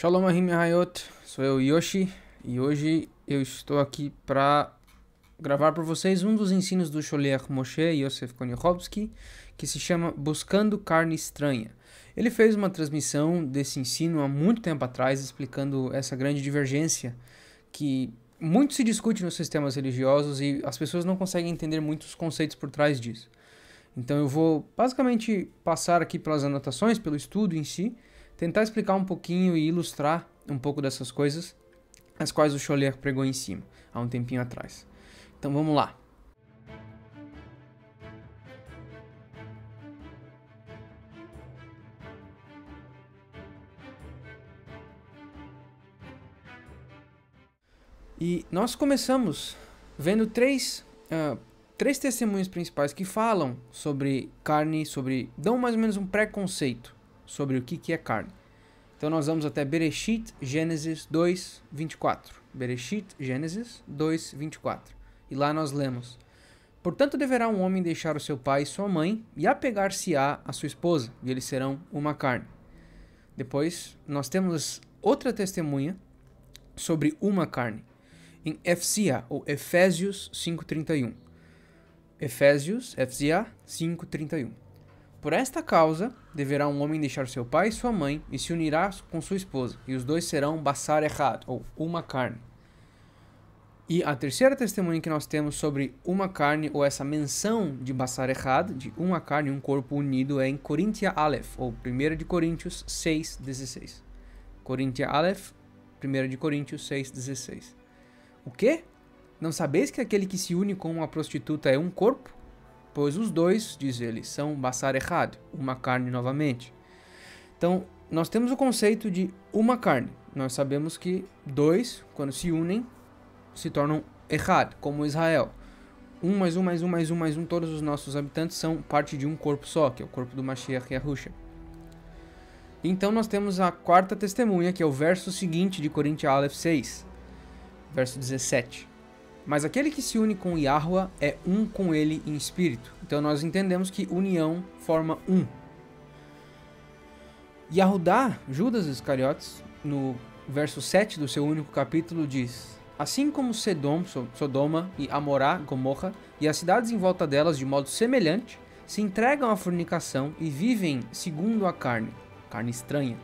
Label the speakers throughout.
Speaker 1: Shalom Ahim Hayot, sou eu Yoshi e hoje eu estou aqui para gravar para vocês um dos ensinos do Sholiach Moshe Yosef Koniachowski, que se chama Buscando Carne Estranha. Ele fez uma transmissão desse ensino há muito tempo atrás, explicando essa grande divergência que muito se discute nos sistemas religiosos e as pessoas não conseguem entender muitos conceitos por trás disso. Então eu vou basicamente passar aqui pelas anotações, pelo estudo em si, tentar explicar um pouquinho e ilustrar um pouco dessas coisas, as quais o Sholiach pregou em cima, há um tempinho atrás. Então vamos lá. E nós começamos vendo três testemunhos principais que falam sobre carne, dão mais ou menos um preconceito sobre o que é carne. Então nós vamos até Bereshit, Gênesis 2, 24. Bereshit, Gênesis 2, 24. E lá nós lemos: Portanto deverá um homem deixar o seu pai e sua mãe e apegar-se-á a sua esposa, e eles serão uma carne. Depois nós temos outra testemunha sobre uma carne, em Efsia, ou Efésios 5:31. Efésios, Efsia 5:31. Por esta causa, deverá um homem deixar seu pai e sua mãe e se unirá com sua esposa, e os dois serão basar echad, ou uma carne. E a terceira testemunha que nós temos sobre uma carne, ou essa menção de basar echad, de uma carne, um corpo unido, é em Coríntia Aleph, ou 1 de Coríntios 6:16. Coríntia Aleph, 1 de Coríntios 6:16. O quê? Não sabeis que aquele que se une com uma prostituta é um corpo? Pois os dois, diz ele, são basar echad, uma carne novamente. Então, nós temos o conceito de uma carne. Nós sabemos que dois, quando se unem, se tornam echad, como Israel. Um mais um mais um mais um mais um, todos os nossos habitantes são parte de um corpo só, que é o corpo do Mashiach Yahusha. Então nós temos a quarta testemunha, que é o verso seguinte de Coríntia Aleph 6, verso 17. Mas aquele que se une com Yahuwah é um com ele em espírito. Então nós entendemos que união forma um. Yahudá, Judas Iscariotes, no verso 7 do seu único capítulo, diz: Assim como Sodoma e Amorá, Gomorra, e as cidades em volta delas de modo semelhante, se entregam à fornicação e vivem segundo a carne estranha,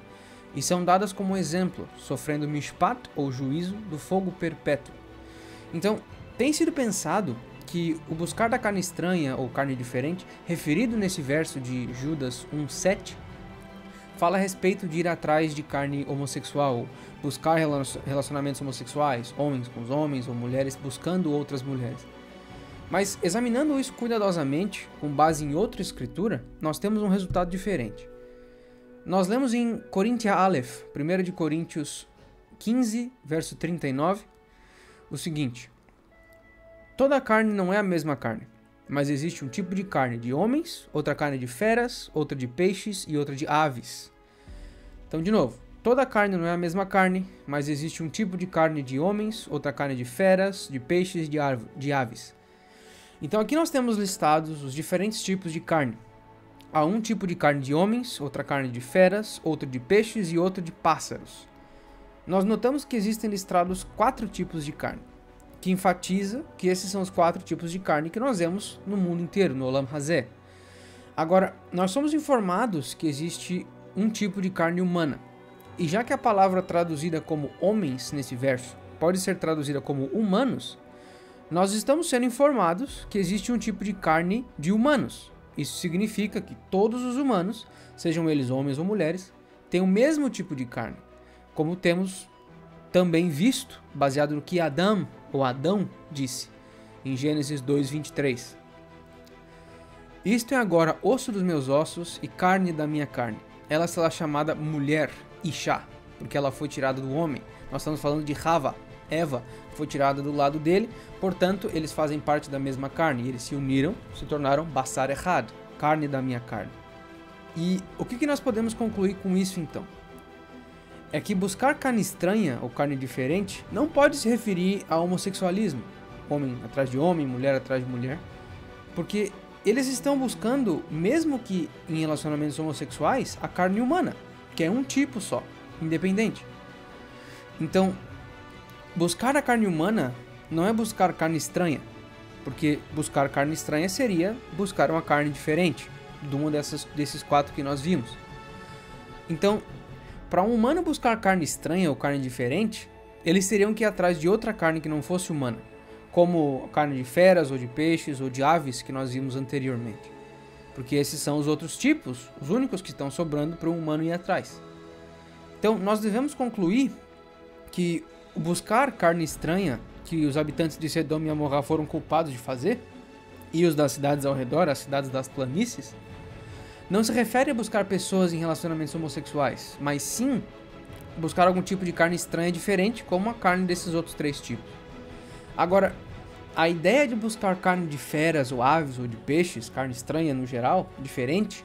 Speaker 1: e são dadas como exemplo, sofrendo mishpat, ou juízo, do fogo perpétuo. Então, tem sido pensado que o buscar da carne estranha ou carne diferente, referido nesse verso de Judas 1:7, fala a respeito de ir atrás de carne homossexual, ou buscar relacionamentos homossexuais, homens com os homens ou mulheres buscando outras mulheres. Mas examinando isso cuidadosamente, com base em outra escritura, nós temos um resultado diferente. Nós lemos em Coríntia Aleph, 1 de Coríntios 15, verso 39, o seguinte: Toda carne não é a mesma carne, mas existe um tipo de carne de homens, outra carne de feras, outra de peixes e outra de aves. Então, de novo, toda carne não é a mesma carne, mas existe um tipo de carne de homens, outra carne de feras, de peixes e de aves. Então aqui nós temos listados os diferentes tipos de carne. Há um tipo de carne de homens, outra carne de feras, outra de peixes e outra de pássaros. Nós notamos que existem listados 4 tipos de carne, que enfatiza que esses são os 4 tipos de carne que nós vemos no mundo inteiro, no Olam Hazé. Agora, nós somos informados que existe um tipo de carne humana. E já que a palavra traduzida como homens nesse verso pode ser traduzida como humanos, nós estamos sendo informados que existe um tipo de carne de humanos. Isso significa que todos os humanos, sejam eles homens ou mulheres, têm o mesmo tipo de carne, como temos também visto, baseado no que Adão disse, em Gênesis 2:23. Isto é agora osso dos meus ossos e carne da minha carne. Ela será chamada mulher, Isha, porque ela foi tirada do homem. Nós estamos falando de Hava, Eva, foi tirada do lado dele, portanto, eles fazem parte da mesma carne. E eles se uniram, se tornaram basar echad, carne da minha carne. E o que nós podemos concluir com isso, então? É que buscar carne estranha ou carne diferente não pode se referir a homossexualismo, homem atrás de homem, mulher atrás de mulher, porque eles estão buscando, mesmo que em relacionamentos homossexuais, a carne humana, que é um tipo só, independente. Então, buscar a carne humana não é buscar carne estranha, porque buscar carne estranha seria buscar uma carne diferente de uma desses 4 que nós vimos. Então, para um humano buscar carne estranha ou carne diferente, eles teriam que ir atrás de outra carne que não fosse humana, como carne de feras ou de peixes ou de aves que nós vimos anteriormente. Porque esses são os outros tipos, os únicos que estão sobrando para um humano ir atrás. Então, nós devemos concluir que o buscar carne estranha, que os habitantes de Sedom e Amorá foram culpados de fazer, e os das cidades ao redor, as cidades das planícies, não se refere a buscar pessoas em relacionamentos homossexuais, mas sim buscar algum tipo de carne estranha diferente, como a carne desses outros 3 tipos. Agora, a ideia de buscar carne de feras ou aves ou de peixes, carne estranha no geral, diferente,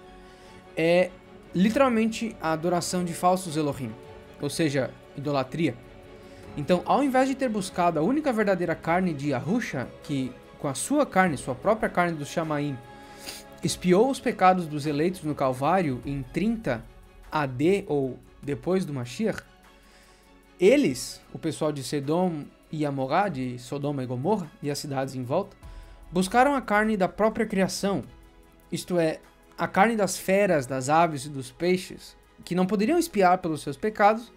Speaker 1: é literalmente a adoração de falsos Elohim, ou seja, idolatria. Então, ao invés de ter buscado a única verdadeira carne de Yahusha, que com a sua carne, sua própria carne dos Shamaim, expiou os pecados dos eleitos no Calvário em 30 AD ou depois do Mashiach, eles, o pessoal de Sedom e Amorá, de Sodoma e Gomorra e as cidades em volta, buscaram a carne da própria criação, isto é, a carne das feras, das aves e dos peixes, que não poderiam expiar pelos seus pecados,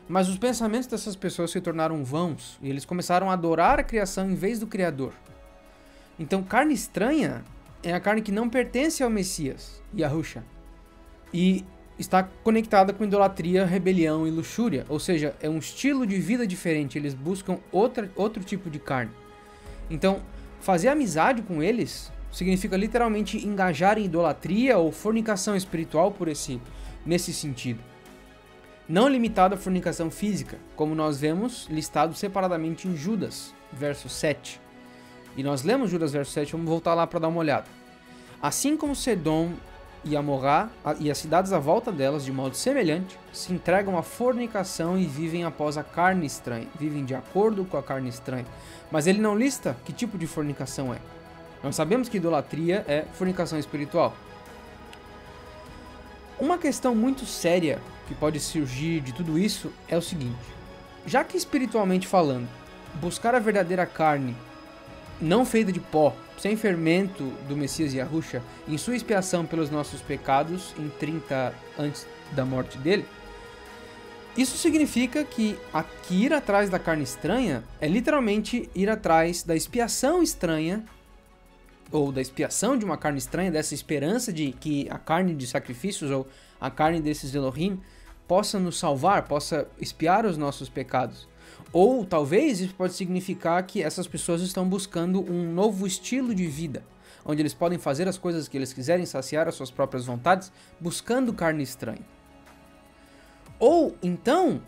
Speaker 1: mas os pensamentos dessas pessoas se tornaram vãos e eles começaram a adorar a criação em vez do Criador. Então, carne estranha é a carne que não pertence ao Messias, Yahusha, e está conectada com idolatria, rebelião e luxúria, ou seja, é um estilo de vida diferente, eles buscam outro tipo de carne. Então, fazer amizade com eles significa literalmente engajar em idolatria ou fornicação espiritual nesse sentido. Não limitado à fornicação física, como nós vemos listado separadamente em Judas, verso 7. E nós lemos Judas verso 7, vamos voltar lá para dar uma olhada. Assim como Sedom e Amorá e as cidades à volta delas, de modo semelhante, se entregam à fornicação e vivem após a carne estranha, vivem de acordo com a carne estranha. Mas ele não lista que tipo de fornicação é. Nós sabemos que idolatria é fornicação espiritual. Uma questão muito séria que pode surgir de tudo isso é o seguinte: já que espiritualmente falando, buscar a verdadeira carne não feita de pó, sem fermento do Messias Yahusha, em sua expiação pelos nossos pecados em 30 antes da morte dele, isso significa que ir atrás da carne estranha é literalmente ir atrás da expiação estranha, ou da expiação de uma carne estranha, dessa esperança de que a carne de sacrifícios ou a carne desses Elohim possa nos salvar, possa expiar os nossos pecados. Ou talvez isso pode significar que essas pessoas estão buscando um novo estilo de vida, onde eles podem fazer as coisas que eles quiserem, saciar as suas próprias vontades, buscando carne estranha. Ou então,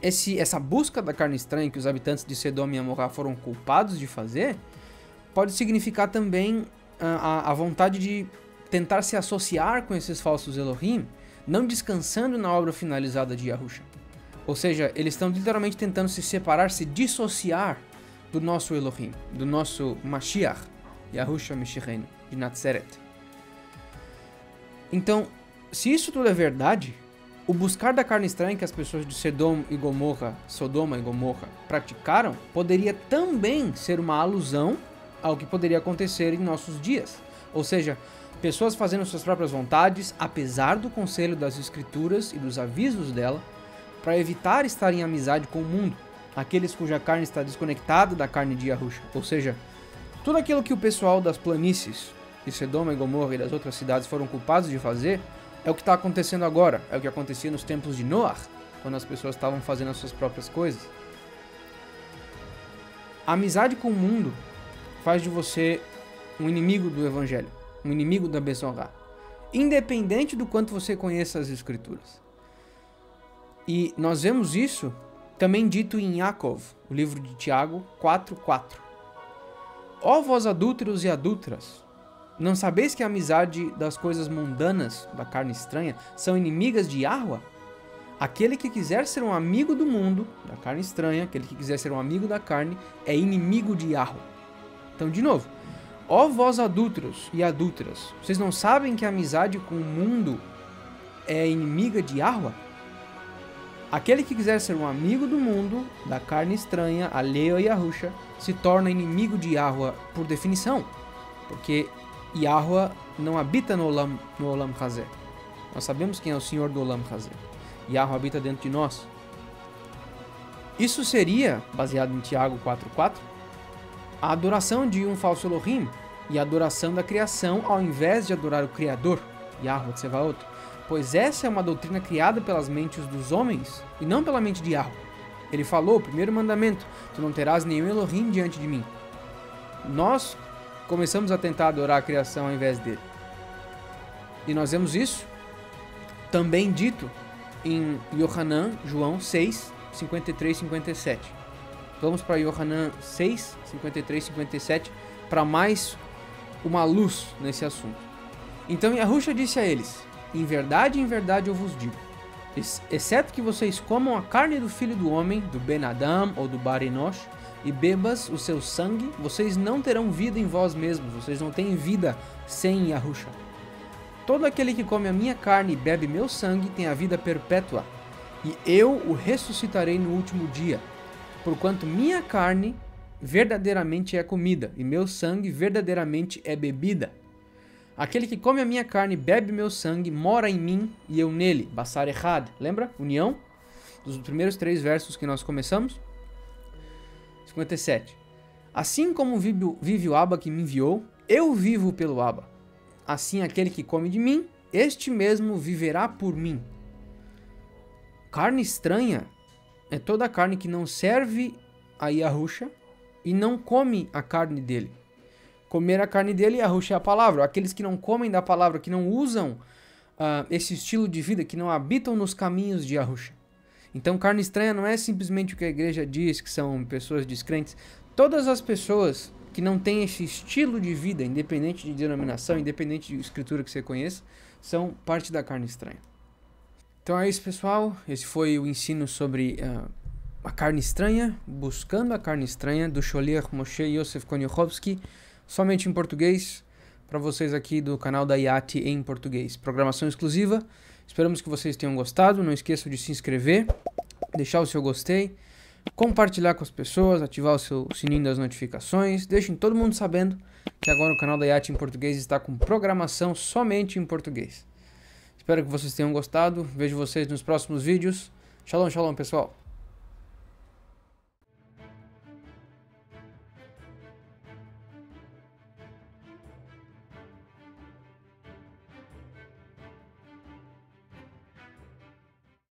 Speaker 1: essa busca da carne estranha que os habitantes de Sedom e Amorá foram culpados de fazer, pode significar também a vontade de tentar se associar com esses falsos Elohim, não descansando na obra finalizada de Yahusha. Ou seja, eles estão literalmente tentando se separar, se dissociar do nosso Elohim, do nosso Mashiach, Yahusha Meshichenu, de Natzeret. Então, se isso tudo é verdade, o buscar da carne estranha que as pessoas de Sodoma e Gomorra praticaram poderia também ser uma alusão ao que poderia acontecer em nossos dias. Ou seja, pessoas fazendo suas próprias vontades, apesar do conselho das escrituras e dos avisos dela, para evitar estar em amizade com o mundo, aqueles cuja carne está desconectada da carne de Yahusha. Ou seja, tudo aquilo que o pessoal das planícies de Sodoma e Gomorra e das outras cidades foram culpados de fazer, é o que está acontecendo agora, é o que acontecia nos tempos de Noah, quando as pessoas estavam fazendo as suas próprias coisas. A amizade com o mundo faz de você um inimigo do Evangelho, um inimigo da Besorá, independente do quanto você conheça as Escrituras. E nós vemos isso também dito em Yaakov, o livro de Tiago 4:4. Ó vós adúlteros e adúlteras, não sabeis que a amizade das coisas mundanas, da carne estranha, são inimigas de Yahweh? Aquele que quiser ser um amigo do mundo, da carne estranha, aquele que quiser ser um amigo da carne, é inimigo de Yahweh. Então, de novo, ó vós adúlteros e adúlteras, vocês não sabem que a amizade com o mundo é inimiga de Yahweh? Aquele que quiser ser um amigo do mundo, da carne estranha, alheio a Yahusha, se torna inimigo de Yahuwah por definição, porque Yahuwah não habita no Olam Hazé. Nós sabemos quem é o Senhor do Olam Hazé. Yahuwah habita dentro de nós. Isso seria, baseado em Tiago 4.4, a adoração de um falso Elohim e a adoração da criação ao invés de adorar o Criador, Yahuwah Tsevaot, pois essa é uma doutrina criada pelas mentes dos homens e não pela mente de Yahuwah. Ele falou, o primeiro mandamento, tu não terás nenhum Elohim diante de mim. Nós começamos a tentar adorar a criação ao invés dele. E nós vemos isso também dito em Yohanan, João 6, 53 e 57. Vamos para Yohanan 6, 53 e 57 para mais uma luz nesse assunto. Então Yahusha disse a eles, em verdade eu vos digo, exceto que vocês comam a carne do Filho do Homem, do Ben Adam ou do Bar Enosh, e bebas o seu sangue, vocês não terão vida em vós mesmos, vocês não têm vida sem Yahusha. Todo aquele que come a minha carne e bebe meu sangue tem a vida perpétua, e eu o ressuscitarei no último dia, porquanto minha carne verdadeiramente é comida, e meu sangue verdadeiramente é bebida. Aquele que come a minha carne e bebe meu sangue mora em mim e eu nele. Basar Echad, lembra? União? Dos primeiros 3 versos que nós começamos. 57. Assim como vive o Abba que me enviou, eu vivo pelo Abba. Assim aquele que come de mim, este mesmo viverá por mim. Carne estranha é toda a carne que não serve a Yahusha e não come a carne dele. Comer a carne dele, Yahusha é a palavra. Aqueles que não comem da palavra, que não usam esse estilo de vida, que não habitam nos caminhos de Yahusha. Então, carne estranha não é simplesmente o que a igreja diz, que são pessoas descrentes. Todas as pessoas que não têm esse estilo de vida, independente de denominação, independente de escritura que você conheça, são parte da carne estranha. Então é isso, pessoal. Esse foi o ensino sobre a carne estranha, buscando a carne estranha, do Sholiach Moshe Yosef Koniochovski, somente em português, para vocês aqui do canal da IAT em português. Programação exclusiva. Esperamos que vocês tenham gostado. Não esqueçam de se inscrever, deixar o seu gostei, compartilhar com as pessoas, ativar o seu sininho das notificações. Deixem todo mundo sabendo que agora o canal da IAT em português está com programação somente em português. Espero que vocês tenham gostado. Vejo vocês nos próximos vídeos. Shalom, shalom, pessoal.